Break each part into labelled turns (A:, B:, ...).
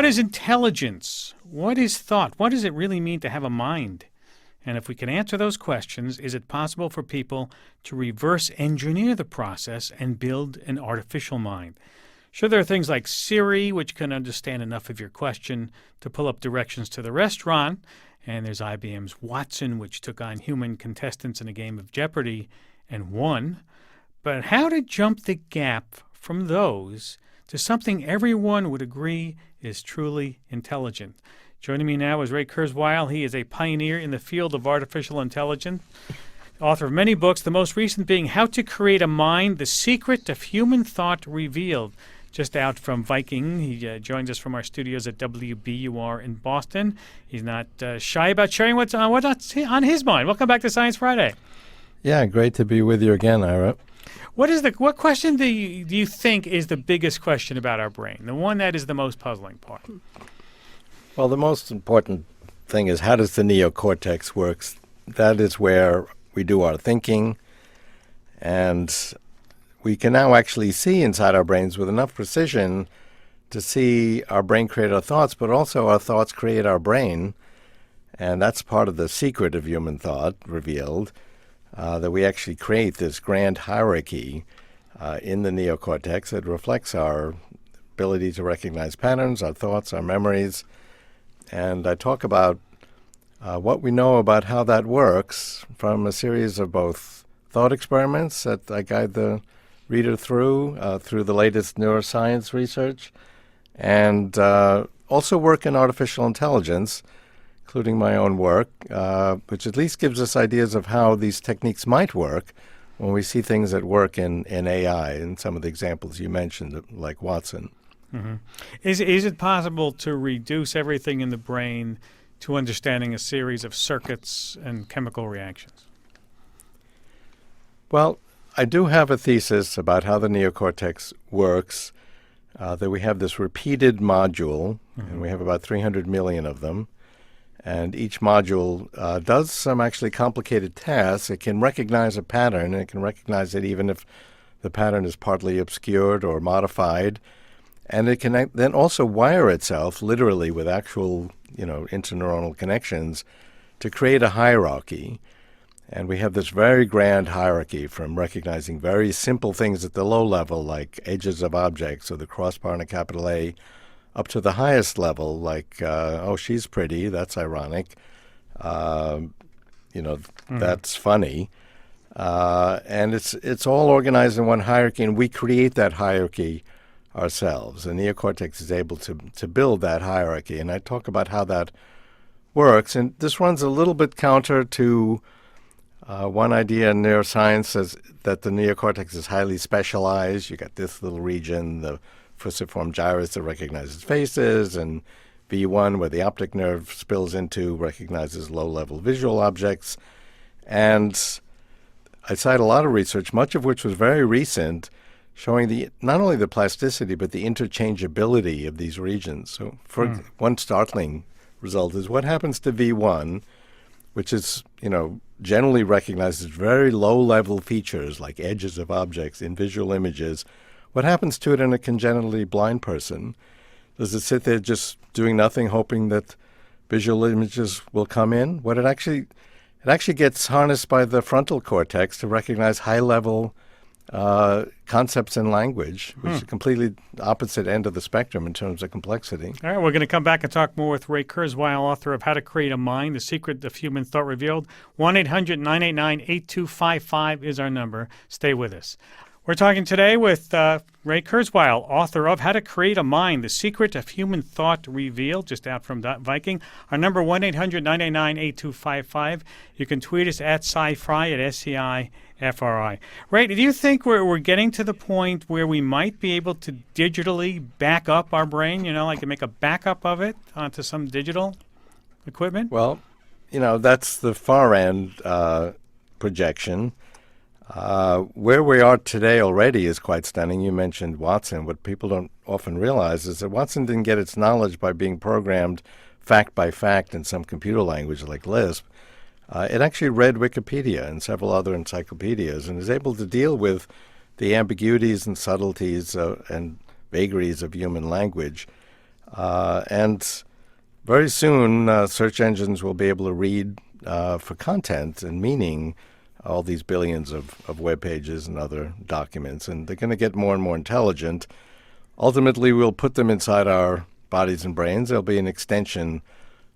A: What is intelligence? What is thought? What does it really mean to have a mind? And if we can answer those questions, is it possible for people to reverse engineer the process and build an artificial mind? Sure, there are things like Siri, which can understand enough of your question to pull up directions to the restaurant. And there's IBM's Watson, which took on human contestants in a game of Jeopardy and won. But how to jump the gap from those to something everyone would agree is truly intelligent? Joining me now is Ray Kurzweil. He is a pioneer in the field of artificial intelligence, author of many books, the most recent being How to Create a Mind, The Secret of Human Thought Revealed, just out from Viking. He joins us from our studios at WBUR in Boston. He's not shy about sharing what's on his mind. Welcome back to Science Friday.
B: Yeah, great to be with you again, Ira.
A: What question do you think is the biggest question about our brain, the one that is the most puzzling part?
B: Well, the most important thing is, how does the neocortex work? That is where we do our thinking, and we can now actually see inside our brains with enough precision to see our brain create our thoughts, but also our thoughts create our brain. And that's part of the secret of human thought revealed, that we actually create this grand hierarchy in the neocortex that reflects our ability to recognize patterns, our thoughts, our memories. And I talk about what we know about how that works from a series of both thought experiments that I guide the reader through the latest neuroscience research, and also work in artificial intelligence, including my own work, which at least gives us ideas of how these techniques might work when we see things that work in AI, and some of the examples you mentioned, like Watson.
A: Mm-hmm. Is it possible to reduce everything in the brain to understanding a series of circuits and chemical reactions?
B: Well, I do have a thesis about how the neocortex works, that we have this repeated module, and we have about 300 million of them. And each module does some actually complicated tasks. It can recognize a pattern, and it can recognize it even if the pattern is partly obscured or modified. And it can then also wire itself, literally with actual, interneuronal connections, to create a hierarchy. And we have this very grand hierarchy, from recognizing very simple things at the low level, like edges of objects or the crossbar in a capital A, up to the highest level, like, oh, she's pretty, that's ironic, that's funny. And it's all organized in one hierarchy, and we create that hierarchy ourselves. The neocortex is able to build that hierarchy, and I talk about how that works. And this runs a little bit counter to one idea in neuroscience, says that the neocortex is highly specialized. You got this little region, the fusiform gyrus that recognizes faces, and V1, where the optic nerve spills into, recognizes low-level visual objects. And I cite a lot of research, much of which was very recent, showing not only the plasticity, but the interchangeability of these regions. So one startling result is, what happens to V1, which is, generally recognizes very low-level features like edges of objects in visual images. What happens to it in a congenitally blind person? Does it sit there just doing nothing, hoping that visual images will come in? It actually gets harnessed by the frontal cortex to recognize high-level concepts in language, which is a completely opposite end of the spectrum in terms of complexity.
A: All right, we're going to come back and talk more with Ray Kurzweil, author of How to Create a Mind, The Secret of Human Thought Revealed. 1-800-989-8255 is our number. Stay with us. We're talking today with Ray Kurzweil, author of How to Create a Mind, The Secret of Human Thought Revealed, just out from Viking. Our number, 1-800-989-8255. You can tweet us at SciFri, at SCIFRI. Ray, do you think we're getting to the point where we might be able to digitally back up our brain, like to make a backup of it onto some digital equipment?
B: Well, that's the far end projection. Where we are today already is quite stunning. You mentioned Watson. What people don't often realize is that Watson didn't get its knowledge by being programmed fact by fact in some computer language like Lisp. It actually read Wikipedia and several other encyclopedias and is able to deal with the ambiguities and subtleties and vagaries of human language. And very soon, search engines will be able to read for content and meaning all these billions of web pages and other documents, and they're going to get more and more intelligent. Ultimately, we'll put them inside our bodies and brains. They'll be an extension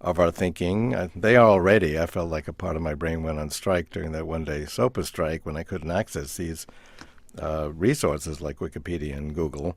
B: of our thinking. They are already. I felt like a part of my brain went on strike during that one-day SOPA strike when I couldn't access these resources like Wikipedia and Google.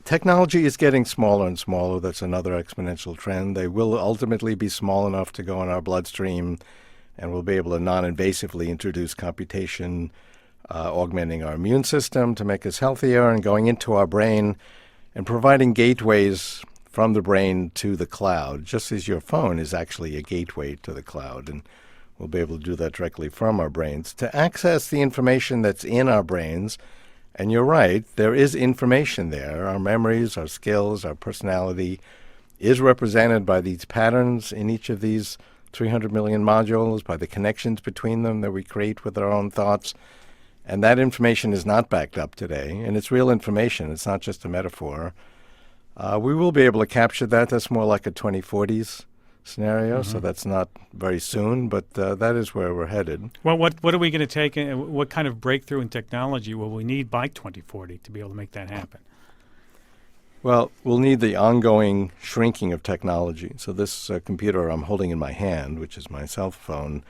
B: Technology is getting smaller and smaller. That's another exponential trend. They will ultimately be small enough to go in our bloodstream, and we'll be able to non-invasively introduce computation, augmenting our immune system to make us healthier and going into our brain and providing gateways from the brain to the cloud, just as your phone is actually a gateway to the cloud. And we'll be able to do that directly from our brains to access the information that's in our brains. And you're right, there is information there. Our memories, our skills, our personality is represented by these patterns in each of these 300 million modules, by the connections between them that we create with our own thoughts. And that information is not backed up today. And it's real information. It's not just a metaphor. We will be able to capture that. That's more like a 2040s scenario, so that's not very soon, but that is where we're headed.
A: Well, what are we going to take? What kind of breakthrough in technology will we need by 2040 to be able to make that happen?
B: Well, we'll need the ongoing shrinking of technology. So this computer I'm holding in my hand, which is my cell phone,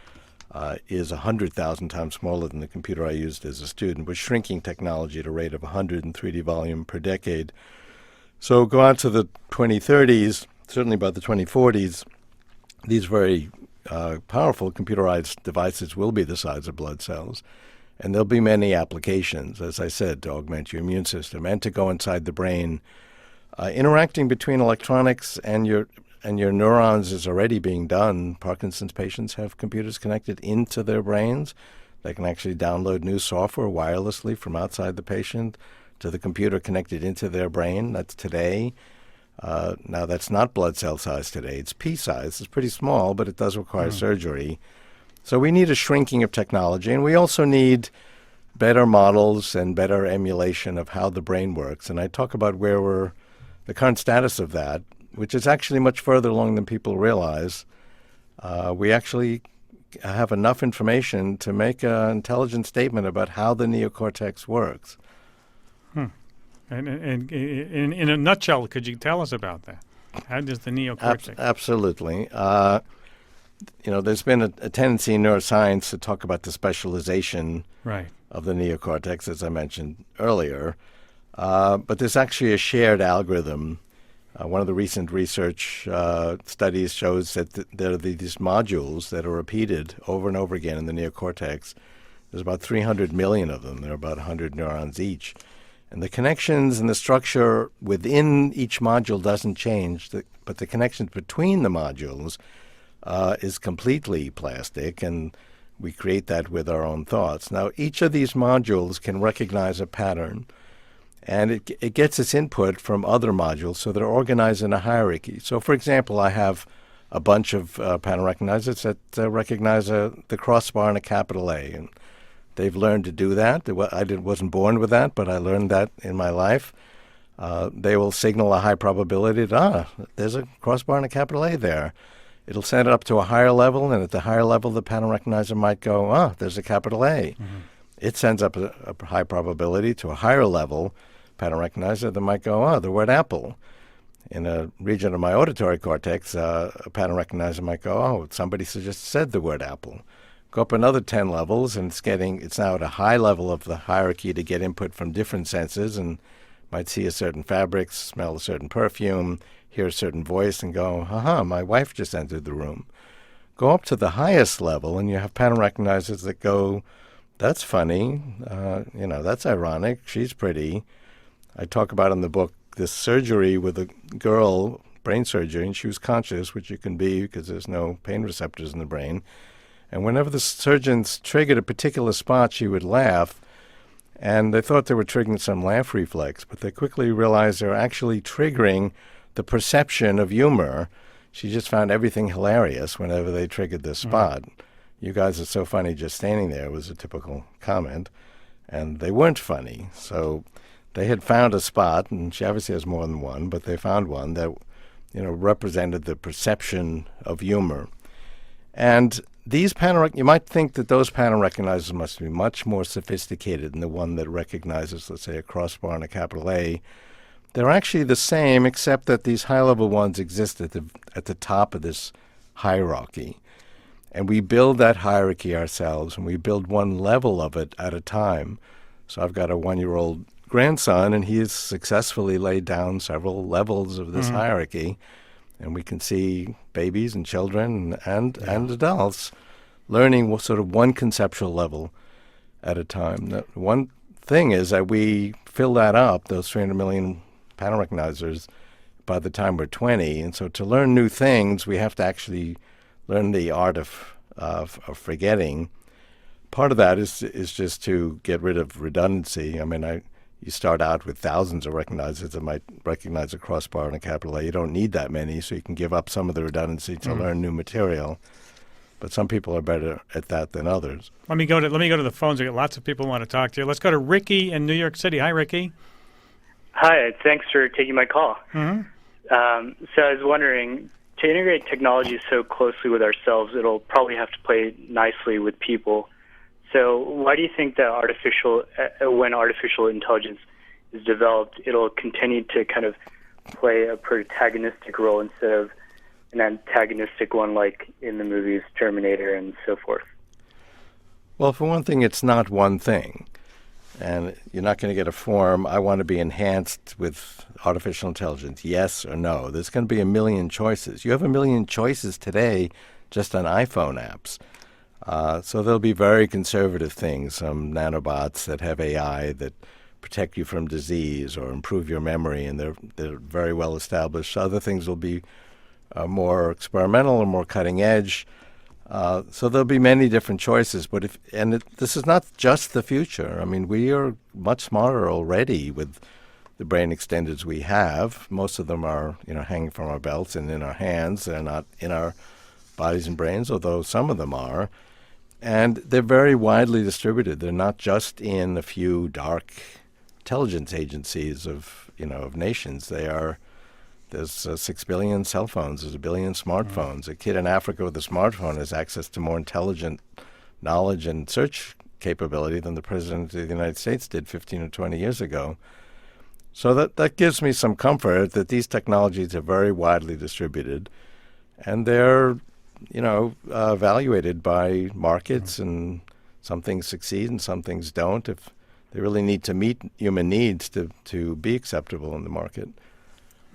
B: is 100,000 times smaller than the computer I used as a student. We're shrinking technology at a rate of 100 in 3D volume per decade. So go out to the 2030s, certainly by the 2040s, these very powerful computerized devices will be the size of blood cells. And there'll be many applications, as I said, to augment your immune system and to go inside the brain. Interacting between electronics and your neurons is already being done. Parkinson's patients have computers connected into their brains. They can actually download new software wirelessly from outside the patient to the computer connected into their brain. That's today. Now, that's not blood cell size today. It's pea size. It's pretty small, but it does require surgery. So we need a shrinking of technology, and we also need better models and better emulation of how the brain works. And I talk about the current status of that, which is actually much further along than people realize. We actually have enough information to make an intelligent statement about how the neocortex works.
A: And in a nutshell, could you tell us about that? How does the neocortex?
B: Absolutely. There's been a tendency in neuroscience to talk about the specialization of the neocortex, as I mentioned earlier. But there's actually a shared algorithm. One of the recent research studies shows that there are these modules that are repeated over and over again in the neocortex. There's about 300 million of them. There are about 100 neurons each. And the connections and the structure within each module doesn't change, but the connections between the modules is completely plastic, and we create that with our own thoughts. Now, each of these modules can recognize a pattern, and it gets its input from other modules, so they're organized in a hierarchy. So, for example, I have a bunch of pattern recognizers that recognize the crossbar and a capital A, and they've learned to do that. I wasn't born with that, but I learned that in my life. They will signal a high probability that, there's a crossbar and a capital A there. It'll send it up to a higher level, and at the higher level, the pattern recognizer might go, there's a capital A. It sends up a high probability to a higher level pattern recognizer that might go, the word apple. In a region of my auditory cortex, a pattern recognizer might go, somebody just said the word apple. Go up another 10 levels, and it's now at a high level of the hierarchy to get input from different senses, and might see a certain fabric, smell a certain perfume, hear a certain voice, and go, my wife just entered the room. Go up to the highest level, and you have pattern recognizers that go, that's funny, that's ironic, she's pretty. I talk about in the book this surgery with a girl, brain surgery, and she was conscious, which you can be because there's no pain receptors in the brain. And whenever the surgeons triggered a particular spot, she would laugh. And they thought they were triggering some laugh reflex, but they quickly realized they were actually triggering the perception of humor. She just found everything hilarious whenever they triggered this spot. You guys are so funny just standing there was a typical comment. And they weren't funny. So they had found a spot, and she obviously has more than one, but they found one that, represented the perception of humor. And these you might think that those pattern recognizers must be much more sophisticated than the one that recognizes, let's say, a crossbar and a capital A. They're actually the same, except that these high-level ones exist at the top of this hierarchy. And we build that hierarchy ourselves, and we build one level of it at a time. So I've got a 1-year-old grandson, and he has successfully laid down several levels of this hierarchy. And we can see babies and children and adults learning sort of one conceptual level at a time. The one thing is that we fill that up, those 300 million pattern recognizers, by the time we're 20. And so to learn new things, we have to actually learn the art of forgetting. Part of that is just to get rid of redundancy. I mean, you start out with thousands of recognizers that might recognize a crossbar and a capital A. You don't need that many, so you can give up some of the redundancy to learn new material. But some people are better at that than others.
A: Let me go to the phones. We got lots of people who want to talk to you. Let's go to Ricky in New York City. Hi, Ricky.
C: Hi, thanks for taking my call.
A: Mm-hmm.
C: So I was wondering, to integrate technology so closely with ourselves, it'll probably have to play nicely with people. So why do you think that when artificial intelligence is developed, it'll continue to kind of play a protagonistic role instead of an antagonistic one like in the movies Terminator and so forth?
B: Well, for one thing, it's not one thing. And you're not going to get a form, I want to be enhanced with artificial intelligence, yes or no. There's going to be a million choices. You have a million choices today just on iPhone apps. So there'll be very conservative things, some nanobots that have AI that protect you from disease or improve your memory, and they're very well established. Other things will be more experimental or more cutting edge. So there'll be many different choices. But this is not just the future. I mean, we are much smarter already with the brain extenders we have. Most of them are, hanging from our belts and in our hands. They're not in our bodies and brains, although some of them are. And they're very widely distributed. They're not just in a few dark intelligence agencies of nations. There's 6 billion cell phones. There's 1 billion smartphones. A kid in Africa with a smartphone has access to more intelligent knowledge and search capability than the President of the United States did 15 or 20 years ago. So that gives me some comfort that these technologies are very widely distributed, and they're evaluated by markets, and some things succeed and some things don't. If they really need to meet human needs to be acceptable in the market.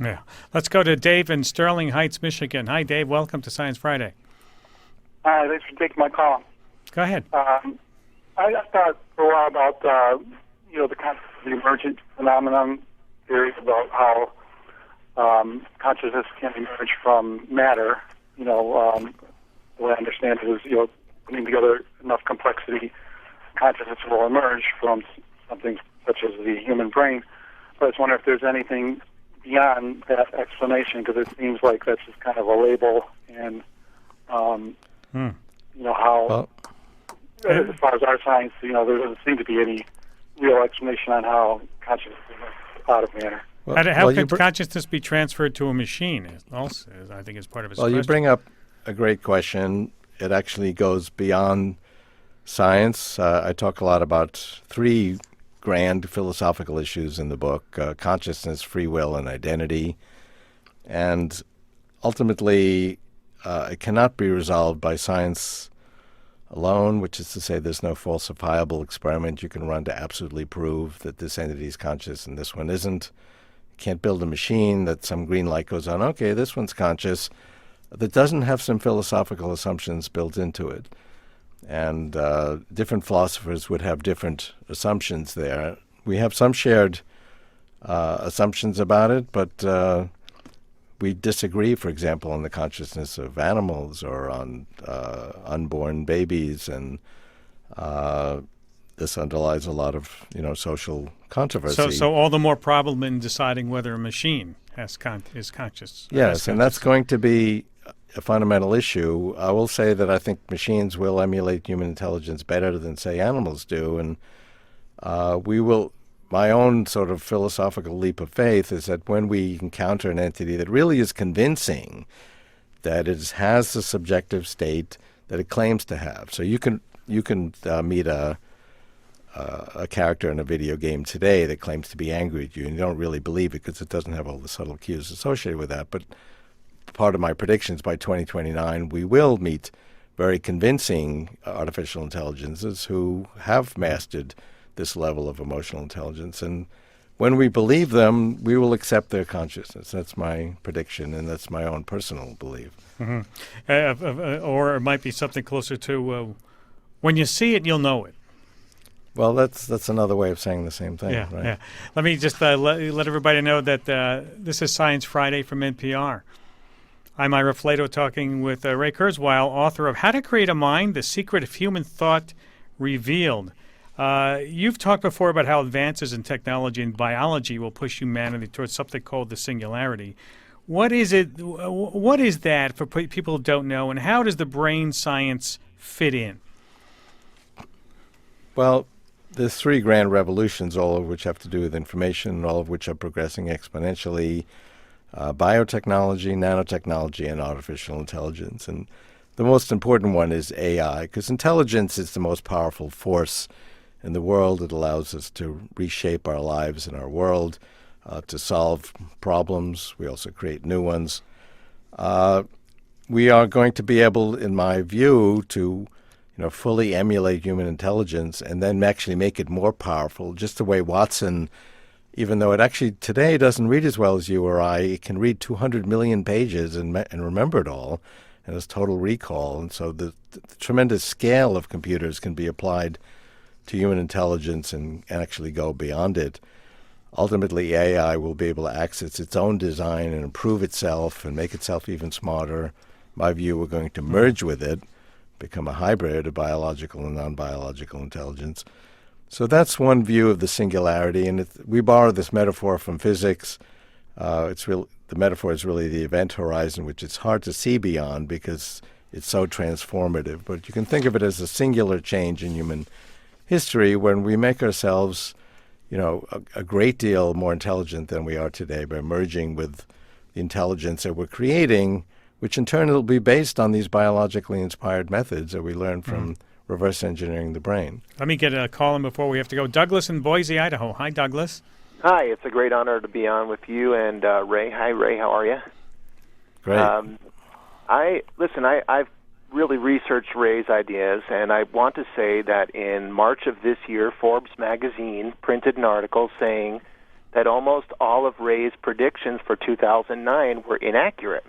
A: Yeah. Let's go to Dave in Sterling Heights, Michigan. Hi, Dave. Welcome to Science Friday.
D: Hi, thanks for taking my call.
A: Go ahead.
D: I just thought for a while about the concept of the emergent phenomenon theories about how consciousness can emerge from matter. The way I understand it is, putting together enough complexity, consciousness will emerge from something such as the human brain. But I just wonder if there's anything beyond that explanation, because it seems like that's just kind of a label, and how, as far as our science, there doesn't seem to be any real explanation on how consciousness is out of matter.
A: How could consciousness be transferred to a machine? Also, I think is part of his question.
B: You bring up a great question. It actually goes beyond science. I talk a lot about 3 grand philosophical issues in the book: consciousness, free will, and identity. And ultimately, it cannot be resolved by science alone, which is to say there's no falsifiable experiment you can run to absolutely prove that this entity is conscious and this one isn't. You can't build a machine that some green light goes on, okay, this one's conscious, that doesn't have some philosophical assumptions built into it. And different philosophers would have different assumptions there. We have some shared assumptions about it, but we disagree, for example, on the consciousness of animals or on unborn babies, and this underlies a lot of social controversy.
A: So all the more problem in deciding whether a machine is conscious.
B: Yes, and that's going to be a fundamental issue. I will say that I think machines will emulate human intelligence better than, say, animals do, and my own sort of philosophical leap of faith is that when we encounter an entity that really is convincing that it has the subjective state that it claims to have. So you can meet a character in a video game today that claims to be angry at you, and you don't really believe it because it doesn't have all the subtle cues associated with that. But part of my predictions, by 2029, we will meet very convincing artificial intelligences who have mastered this level of emotional intelligence. And when we believe them, we will accept their consciousness. That's my prediction, and that's my own personal belief.
A: Or it might be something closer to when you see it, you'll know it.
B: Well, that's another way of saying the same thing, right?
A: Yeah. Let me just let everybody know that this is Science Friday from NPR. I'm Ira Flato talking with Ray Kurzweil, author of How to Create a Mind, The Secret of Human Thought Revealed. You've talked before about how advances in technology and biology will push humanity towards something called the singularity. What is it? What is that for people who don't know, and how does the brain science fit in?
B: Well, there's three grand revolutions, all of which have to do with information, all of which are progressing exponentially. Biotechnology, nanotechnology, and artificial intelligence. And the most important one is AI, because intelligence is the most powerful force in the world. It allows us to reshape our lives and our world, to solve problems. We also create new ones. We are going to be able, in my view, to fully emulate human intelligence and then actually make it more powerful, just the way Watson, even though it actually today doesn't read as well as you or I, it can read 200 million pages and remember it all, and has total recall. And so the tremendous scale of computers can be applied to human intelligence and actually go beyond it. Ultimately, AI will be able to access its own design and improve itself and make itself even smarter. In my view, we're going to merge with it, become a hybrid of biological and non-biological intelligence. So that's one view of the singularity, and we borrow this metaphor from physics. The metaphor is really the event horizon, which it's hard to see beyond because it's so transformative. But you can think of it as a singular change in human history when we make ourselves, a great deal more intelligent than we are today by merging with the intelligence that we're creating, which in turn will be based on these biologically inspired methods that we learn from reverse engineering the brain.
A: Let me get a call in before we have to go. Douglas in Boise, Idaho. Hi, Douglas.
E: Hi, it's a great honor to be on with you and Ray. Hi, Ray. How are you?
B: Great.
E: I've really researched Ray's ideas, and I want to say that in March of this year, Forbes magazine printed an article saying that almost all of Ray's predictions for 2009 were inaccurate.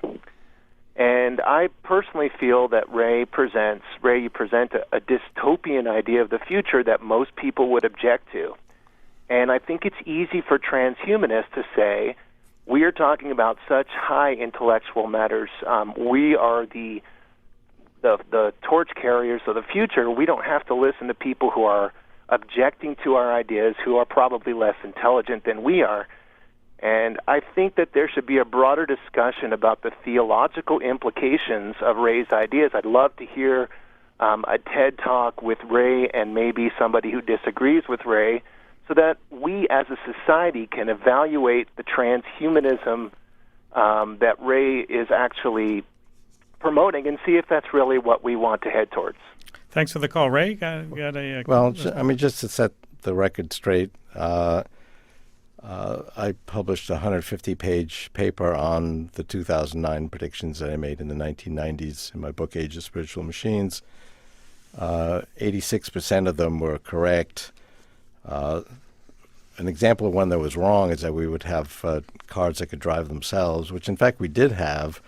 E: And I personally feel that you present a dystopian idea of the future that most people would object to. And I think it's easy for transhumanists to say, we are talking about such high intellectual matters. We are the torch carriers of the future. We don't have to listen to people who are objecting to our ideas, who are probably less intelligent than we are. And I think that there should be a broader discussion about the theological implications of Ray's ideas. I'd love to hear a TED Talk with Ray and maybe somebody who disagrees with Ray so that we as a society can evaluate the transhumanism that Ray is actually promoting and see if that's really what we want to head towards.
A: Thanks for the call, Ray.
B: Just to set the record straight, I published a 150-page paper on the 2009 predictions that I made in the 1990s in my book, Age of Spiritual Machines. 86% of them were correct. An example of one that was wrong is that we would have cars that could drive themselves, which in fact we did have,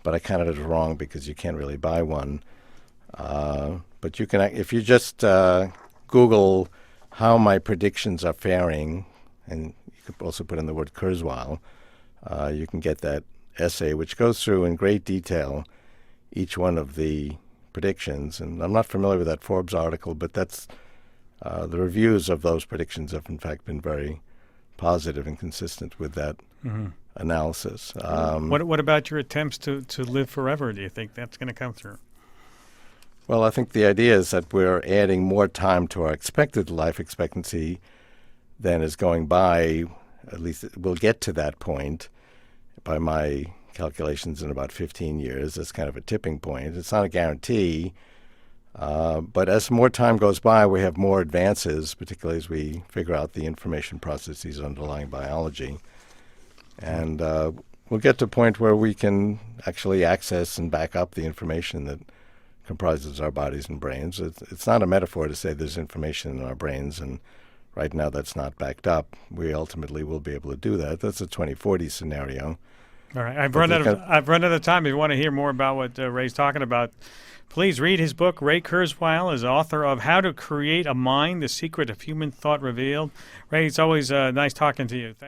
B: but I counted it wrong because you can't really buy one. But you can, if you just Google how my predictions are faring, and you could also put in the word Kurzweil, you can get that essay, which goes through in great detail each one of the predictions. And I'm not familiar with that Forbes article, but that's the reviews of those predictions have in fact been very positive and consistent with that analysis.
A: What about your attempts to live forever? Do you think that's going to come through?
B: Well, I think the idea is that we're adding more time to our expected life expectancy then is going by, at least we'll get to that point by my calculations in about 15 years. That's kind of a tipping point. It's not a guarantee, but as more time goes by, we have more advances, particularly as we figure out the information processes underlying biology. And we'll get to a point where we can actually access and back up the information that comprises our bodies and brains. It's not a metaphor to say there's information in our brains, and right now that's not backed up. We ultimately will be able to do that. That's a 2040 scenario.
A: All right. I've run out of time. If you want to hear more about what Ray's talking about, please read his book. Ray Kurzweil is author of How to Create a Mind, The Secret of Human Thought Revealed. Ray, it's always nice talking to you. Thank you.